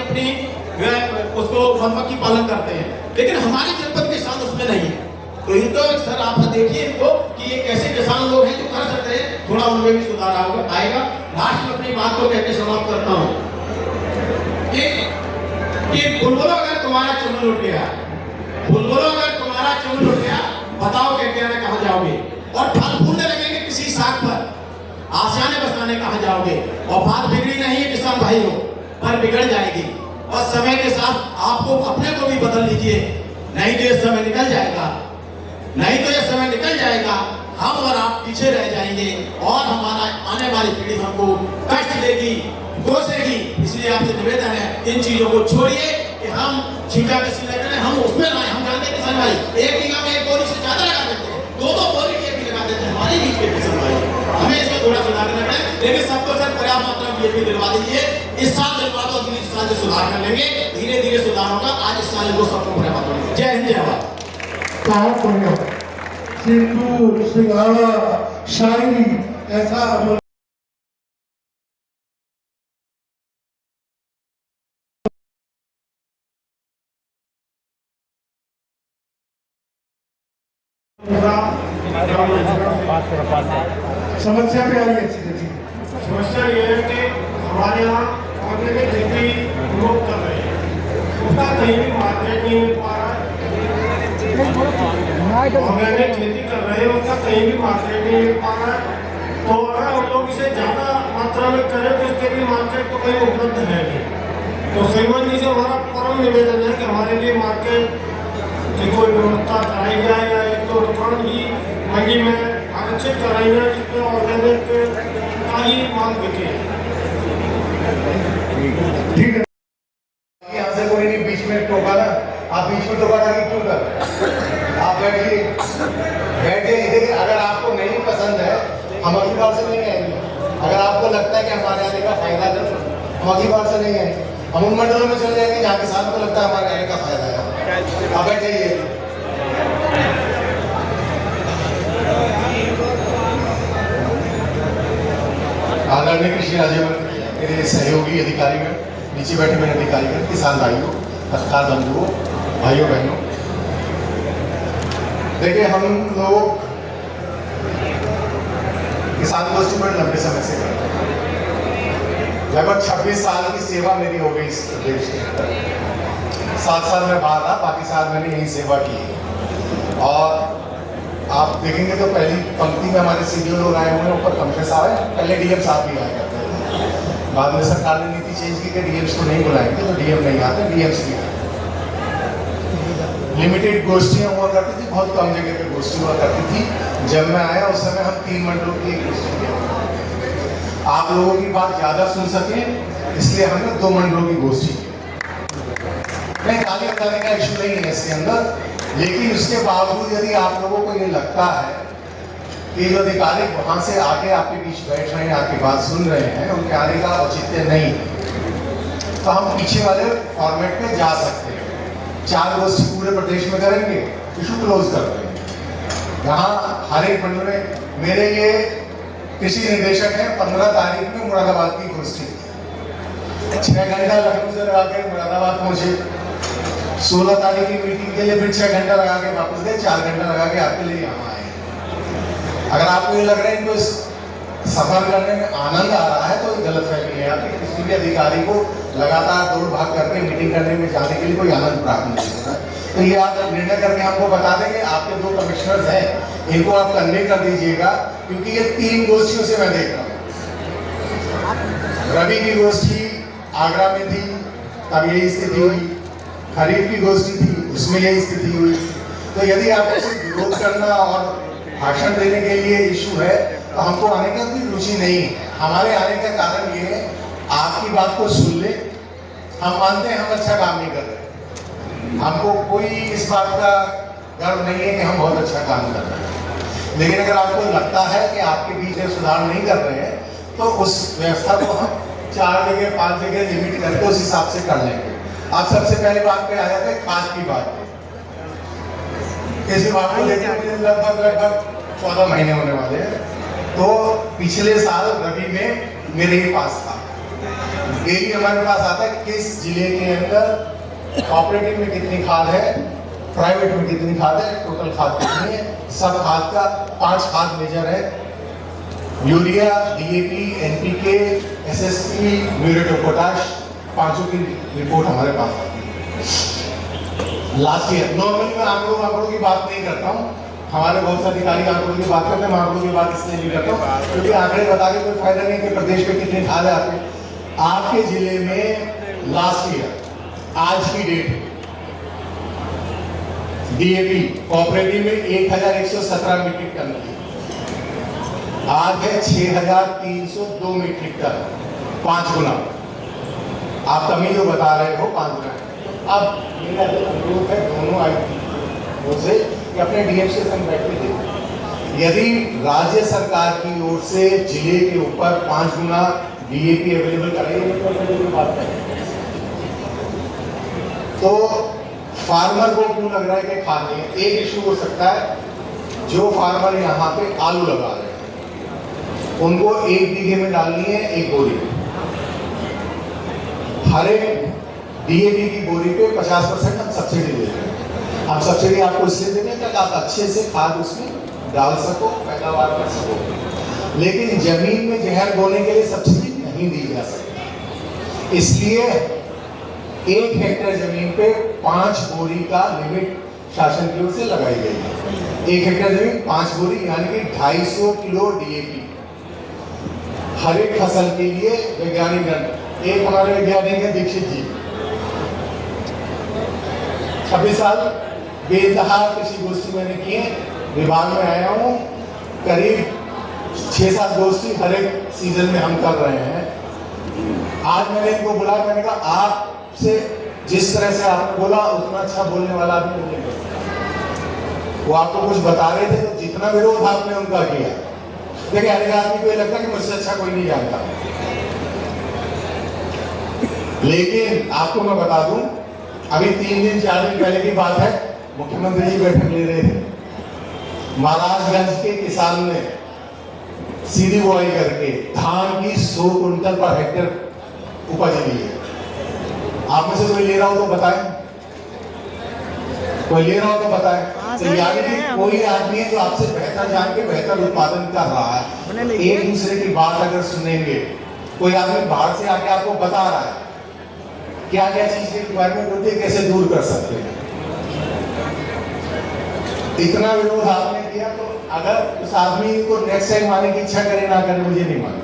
उसको मधुमक्खी पालन करते हैं, लेकिन हमारे जनपद के किसान उसमें नहीं है। तो इनको सर आप देखिए इनको कि ये कैसे किसान लोग हैं जो कर सकते हैं, थोड़ा उनमें भी सुधार आएगा। लास्ट में अपनी बात को कहकर समाप्त करता हूँ कि बुलबुलो अगर तुम्हारा चुमन उठ गया, बुलबुलो अगर तुम्हारा चुमन उठ गया, बताओ कहते हैं कहाँ जाओगे? और फल फूलने लगेंगे किसी साग पर, आशियाने बसाने कहाँ जाओगे? और बात बिगड़ी नहीं है किसान भाइयों, पर बिगड़ जाएगी। और समय के साथ आपको अपने को भी बदल लीजिए, नहीं तो ये समय निकल जाएगा, नहीं तो ये समय निकल जाएगा, हम और आप पीछे रह जाएंगे और हमारा आने वाली पीढ़ी हमको कष्ट देगी, कोसेगी। इसलिए आपसे निवेदन है, इन चीजों को छोड़िए कि हम छींटा के सीने करें, हम उसमें लाए। हम जानते हैं किसान भाई 1 बीघा में 1 बोरी से ज्यादा लगा देते हैं, 2-2 बोरी की लगा देते हैं हमारे बीच के किसान भाई। हमें इसमें थोड़ा सुधार करना है, लेकिन सबको सर पर्याप्त मात्रा में DAP दिलवा दीजिए। इस साल दिलवा दो, अगले साल से सुधार कर लेंगे, धीरे धीरे सुधार होगा। आज इस साल इनको सबको पर्याप्त होगा। जय हिंद, जय भारत। सिंदूर, सिंघाड़ा, शायरी, ऐसा समस्या पे आ रही है। समस्या ये है कि हमारे यहाँ ऑर्गेनिक खेती लोग कर रहे हैं, उसका कहीं भी मार्केट नहीं मिल पा रहा है। ऑर्गेनिक खेती कर रहे हैं, उसका कहीं भी मार्केट नहीं मिल पा रहा है। तो अगर हम लोग इसे ज़्यादा मात्रा में करें तो इसके लिए मार्केट तो कहीं उपलब्ध है नहीं। तो श्रीमान जी से हमारा परम निवेदन है कि हमारे लिए मार्केट की कोई व्यवस्था कराई जाए, या एक तो दुकान ही मंडी में आरक्षित कराई जाए जिसमें ऑर्गेनिक का ही माल बिके। ठीक है, यहाँ से कोई नहीं बीच में टोका ना, आप बीच में टोका लगी क्यों कर? आप बैठिए देखिए, अगर आपको नहीं पसंद है हम अगली बार से नहीं आएंगे। अगर आपको लगता है कि हमारे आने का फायदा है हम अगली बार से नहीं आएंगे, हम उन मंडलों में चले जाएंगे जहाँ किसान को लगता है हमारे आने का फायदा है। आप बैठिए। आदरणीय कृषि राज्य मंत्री, मेरे सहयोगी अधिकारीगण, नीचे बैठे मेरे अधिकारीगण, किसान भाइयों, पत्रकार बंधुओं, भाइयों बहनों, देखिए हम लोग किसान गोष्ठी बड़े लंबे समय से करते हैं। लगभग 26 साल की सेवा मेरी हो गई इस प्रदेश के अंदर। 7 साल में बाहर रहा, बाकी साल मैंने यही सेवा की। और आप देखेंगे तो पहली पंक्ति में हमारे सीडीओ लोग आए हुए हैं, ऊपर कमिश्नर साहब है, पहले डीएम साहब भी आया करते हैं। बाद में सरकार ने नीति चेंज की कि डीएम्स को नहीं बुलाएंगे, तो डीएम नहीं आते, डीएम्स भी आते। लिमिटेड गोष्ठियाँ हुआ करती थी, बहुत कम जगह पे गोष्ठी हुआ करती थी। जब मैं आया उस समय हम 3 मंडलों की एक गोष्ठी किया। आप लोगों की बात ज़्यादा सुन सके इसलिए हमने 2 मंडलों की गोष्ठी की। नहीं, ताली बजाने का इशू नहीं है इसके अंदर, लेकिन उसके बावजूद यदि आप लोगों को ये लगता है कि जो अधिकारी वहाँ से आके आपके बीच बैठ रहे हैं, आपकी बात सुन रहे हैं, उनके आने का औचित्य नहीं है। तो हम पीछे वाले फॉर्मेट में जा सकते हैं। 4 गोष्ठी पूरे प्रदेश में करेंगे, इशू क्लोज कर देंगे। यहाँ हर एक मंडल में मेरे ये कृषि निदेशक हैं, 15 तारीख में मुरादाबाद की गोष्ठी 6 घंटा लखनऊ से लगा के मुरादाबाद पहुंचे। 16 तारीख की मीटिंग के लिए फिर 6 घंटा लगा के वापस गए, 4 घंटा लगा के आपके लिए यहाँ आए। अगर आपको ये लग रहा है इनको सफर करने में आनंद आ रहा है तो ये गलतफहमी है आपकी। किसी भी अधिकारी को लगातार दौड़ भाग करके मीटिंग करने में जाने के लिए कोई आनंद प्राप्त नहीं होता। तो ये आप निर्णय करके हमको बता देंगे, आपके 2 कमिश्नर्स हैं, इनको आप कन्वे कर दीजिएगा, क्योंकि ये 3 गोष्ठियों से मैं देख रहा हूँ। रवि की गोष्ठी आगरा में थी, तब यही स्थिति हुई। खरीफ की गोष्ठी थी, उसमें यही स्थिति हुई। तो यदि आपको सिर्फ विरोध करना और भाषण देने के लिए इशू है तो हमको आने का कोई रुचि नहीं है। हमारे आने का कारण ये है, आपकी बात को सुन ले। हम मानते हैं हम अच्छा काम नहीं कर रहे, हमको कोई इस बात का गर्व नहीं है कि हम बहुत अच्छा काम कर रहे हैं। लेकिन अगर आपको लगता है कि आपके बीच में सुधार नहीं कर रहे हैं तो उस व्यवस्था को हम 4 जगह 5 जगह लिमिट करके उस हिसाब से कर लेंगे। आप सबसे पहले बात पे आ जाते हैं खाद की बात पे। इस विभाग को लेकर मुझे लगभग 14 महीने होने वाले हैं। तो पिछले साल रवि में मेरे ही पास था, डेली हमारे पास आता है किस जिले के अंदर कोऑपरेटिव में कितनी खाद है, प्राइवेट में कितनी खाद है, टोटल खाद कितनी है। सब खाद का 5 खाद मेजर है, urea, DAP, NPK, SSP, muriate of potash, 5 की रिपोर्ट हमारे पास आती है लास्ट ईयर। नॉर्मली मैं आंकड़ों की बात नहीं करता हूँ, हमारे बहुत से अधिकारी आंकड़ों की बात करते हैं, मैं आंकड़ों की बात इसलिए नहीं करता हूँ क्योंकि आंकड़े बता के कोई फायदा नहीं कि प्रदेश में कितनी खाद आते हैं। आपके जिले में लास्ट ईयर आज की डेट DAP कोऑपरेटिव में 1117 मीट्रिक टन थी, आज है 6302 मीट्रिक टन, 5 गुना। आप कमी जो बता रहे हो 5 गुना। अब मेरा जो अनुरोध है दोनों आईटी से कि अपने DM से संग बैठ के देखो, यदि राज्य सरकार की ओर से जिले के ऊपर 5 गुना DAP अवेलेबल करेंगे बात है तो फार्मर को क्यों लग रहा है कि खाद नहीं है। एक इशू हो सकता है, जो फार्मर यहाँ पे आलू लगा रहे हैं उनको 1 बीघे में डालनी है 1 बोरी, हर एक DAP की बोरी पे 50% हम सब्सिडी दे रहे हैं। हम सब्सिडी आपको इसलिए दे रहे हैं ताकि आप अच्छे से खाद उसमें डाल सको, पैदावार कर सको। लेकिन जमीन में जहर बोने के लिए सब्सिडी नहीं दी जा सकती, इसलिए 1 हेक्टेयर जमीन पे 5 बोरी का लिमिट शासन की ओर से लगाई गई है। 1 हेक्टेयर जमीन 5 बोरी यानी कि 250 किलो DAP हर एक फसल के लिए। वैज्ञानिक गण एक हमारे वैज्ञानिक है दीक्षित जी, 26 साल बेइंतहा कृषि गोष्ठी मैंने की है, विभाग में आया हूँ, करीब 6-7 गोष्ठी हर एक सीजन में हम कर रहे हैं। आज मैंने इनको बुला, मैंने कहा आपसे जिस तरह से आपने बोला उतना अच्छा बोलने वाला भी नहीं है। वो आपको कुछ बता रहे थे तो जितना विरोध आपने उनका किया, देखिए हर एक आदमी को ये लगता है कि मुझसे अच्छा कोई नहीं जानता। लेकिन आपको मैं बता दूं, अभी 3 दिन 4 दिन पहले की बात है, मुख्यमंत्री जी बैठक ले रहे थे, महाराजगंज के किसान ने सीधी बुआई करके धान की 100 कुंटल पर हेक्टेयर उपज ली है। आप में से कोई ले रहा हो तो बताएं, कोई ले रहा हो तो बताएं। तो यानी कि कोई आदमी है जो आपसे बेहतर जान के बेहतर उत्पादन कर रहा है। एक दूसरे की बात अगर सुनेंगे, कोई आदमी बाहर से आके आपको बता रहा है क्या क्या चीज की रिक्वायरमेंट होती है, कैसे दूर कर सकते हैं। इतना विरोध आपने किया तो अगर उस आदमी को नेक्स्ट टाइम आने की इच्छा करे ना करे मुझे नहीं मालूम।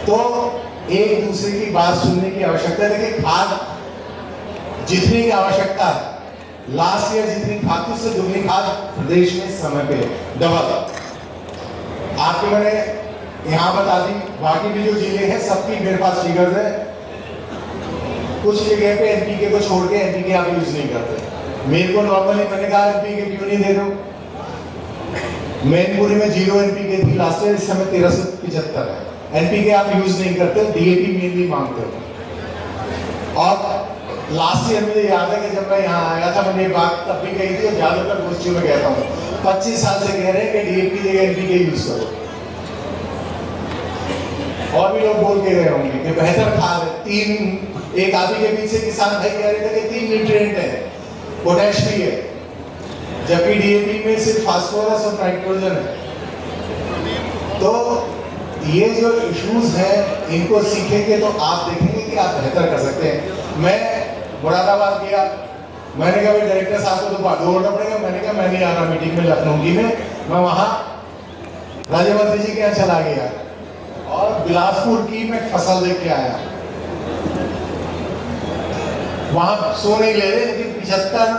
तो एक दूसरे की बात सुनने की आवश्यकता है। देखिए खाद जितनी की आवश्यकता है, लास्ट ईयर जितनी खाद उससे दुगनी खाद प्रदेश में समय पे डबल। आपको मैंने यहाँ बता दी, बाकी भी जो जिले हैं सबकी मेरे पास फिगर्स है। कुछ जगह पे NPK को छोड़ के NPK आप यूज नहीं करते। मेरे को नॉर्मली मैंने कहा NPK क्यों नहीं दे रहे हो, मैनपुरी में 0 एनपीके थी लास्ट ईयर, इस समय 1375 है। एनपीके आप यूज नहीं करते, डीएपी मेनली मांगते हो। और लास्ट ईयर मुझे याद है कि जब मैं यहाँ आया था, मैंने ये बात तब भी कही थी और ज्यादातर गोष्ठियों में कहता हूँ, 25 साल से कह रहे हैं कि डीएपी जगह एनपीके यूज करो। और भी लोग बोल के गए होंगे कि बेहतर खाद है। 3 एक आदमी के पीछे किसान भाई कह रहे थे कि 3 न्यूट्रिएंट है, पोटैश भी है, जबकि डीएपी में सिर्फ फास्फोरस और नाइट्रोजन है। तो ये जो इश्यूज हैं, इनको सीखेंगे तो आप देखेंगे कि आप बेहतर कर सकते हैं। मैं मुरादाबाद गया, मैंने कहा भाई डायरेक्टर साहब को तो दौड़ना पड़ेगा, मैंने कहा मैं नहीं आ रहा मीटिंग में लखनऊ की में। मैं वहाँ राज्यमंत्री जी के यहाँ चला गया और बिलासपुर की मैं फसल लेके आया। वहाँ सो नहीं ले रहे, लेकिन 75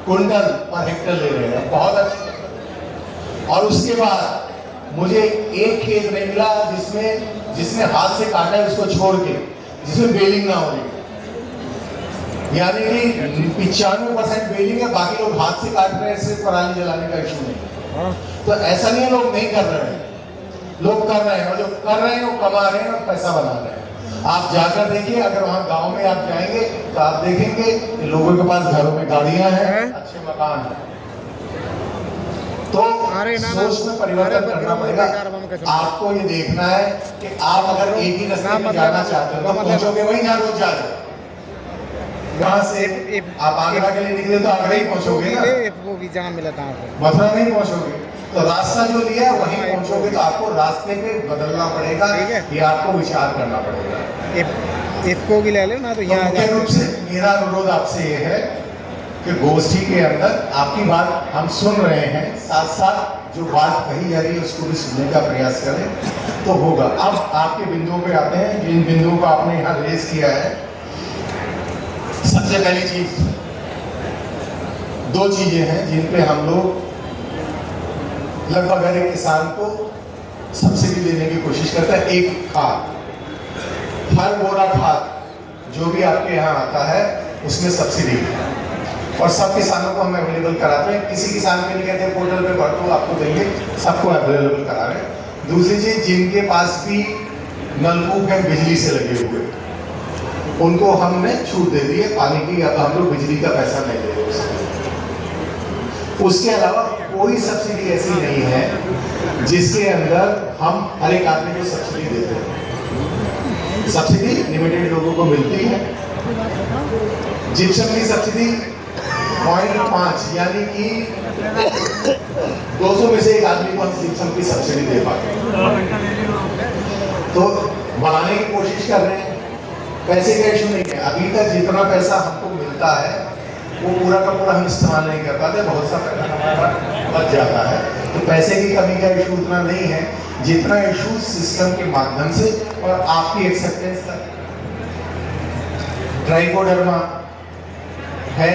कुंटल पर हेक्टर ले रहे हैं, बहुत अच्छा। और उसके बाद मुझे एक खेत नहीं मिला जिसने हाथ से काटा है उसको छोड़ के, जिसमें बेलिंग ना हो रही। यानी कि 95% बेलिंग है, बाकी लोग हाथ से काट रहे हैं, सिर्फ पराली जलाने का इशू नहीं। तो ऐसा नहीं है लोग नहीं कर रहे हैं, लोग कर रहे हैं, और जो कर रहे हैं वो कमा रहे हैं और पैसा बना रहे हैं। आप जाकर देखिए, अगर वहाँ गांव में आप जाएंगे तो आप देखेंगे कि लोगों के पास घरों में गाड़ियां हैं, अच्छे मकान हैं। तो सोच में परिवर्तन करना पड़ेगा। आपको ये देखना है कि आप अगर एक ही रास्ते में जाना चाहते हो तो पहुंचोगे वहीं जहाँ रोज जा रहे हो। यहाँ से आप आगरा के लिए निकले तो आगरा ही पहुंचोगे ना, वो भी जहाँ मिला था मथुरा नहीं पहुंचोगे। तो रास्ता जो लिया वहीं पहुंचोगे, तो आपको रास्ते पे बदलना पड़ेगा, ये आपको विचार करना पड़ेगा। इसको भी ले लो ना, तो यहाँ मुख्य रूप से मेरा अनुरोध आपसे ये है कि गोष्ठी के अंदर आपकी बात हम सुन रहे हैं, साथ साथ जो बात कही जा रही है उसको भी सुनने का प्रयास करें तो होगा। अब आपके बिंदुओं पे आते हैं, जिन बिंदुओं को आपने यहाँ रेज किया है। सबसे पहली चीज, 2 चीजें हैं जिन पे हम लोग लगभग हर एक किसान को सब्सिडी देने की कोशिश करते हैं। एक खाद, हर बोरा खाद जो भी आपके यहाँ आता है उसमें सब्सिडी है और सब किसानों को हम अवेलेबल कराते हैं। किसी किसान के लिए कहते हैं पोर्टल पे भर दो आपको देंगे, सबको अवेलेबल करा रहे हैं। दूसरी चीज, जिनके पास भी नलकूप है बिजली से लगे हुए, उनको हमने छूट दे दी है पानी की, अब हम लोग बिजली का पैसा नहीं दे रहे। उसके अलावा कोई सब्सिडी ऐसी नहीं है जिसके अंदर हम हर एक आदमी को सब्सिडी देते हैं। सब्सिडी लिमिटेड लोगों को मिलती है। जिप्सम की सब्सिडी 0.5 यानी कि 200 में से एक आदमी को हम जिप्सम की सब्सिडी दे पाते हैं। तो बढ़ाने की कोशिश कर रहे हैं, पैसे का इशू नहीं है। अभी तक जितना पैसा हमको मिलता है वो पूरा का पूरा हम इस्तेमाल नहीं कर पाते, बहुत सा पैसा हमारा बच जाता है। तो पैसे की कमी का इशू उतना नहीं है जितना इशू सिस्टम के माध्यम से और आपकी एक्सेप्टेंस तक। ट्राइकोडर्मा है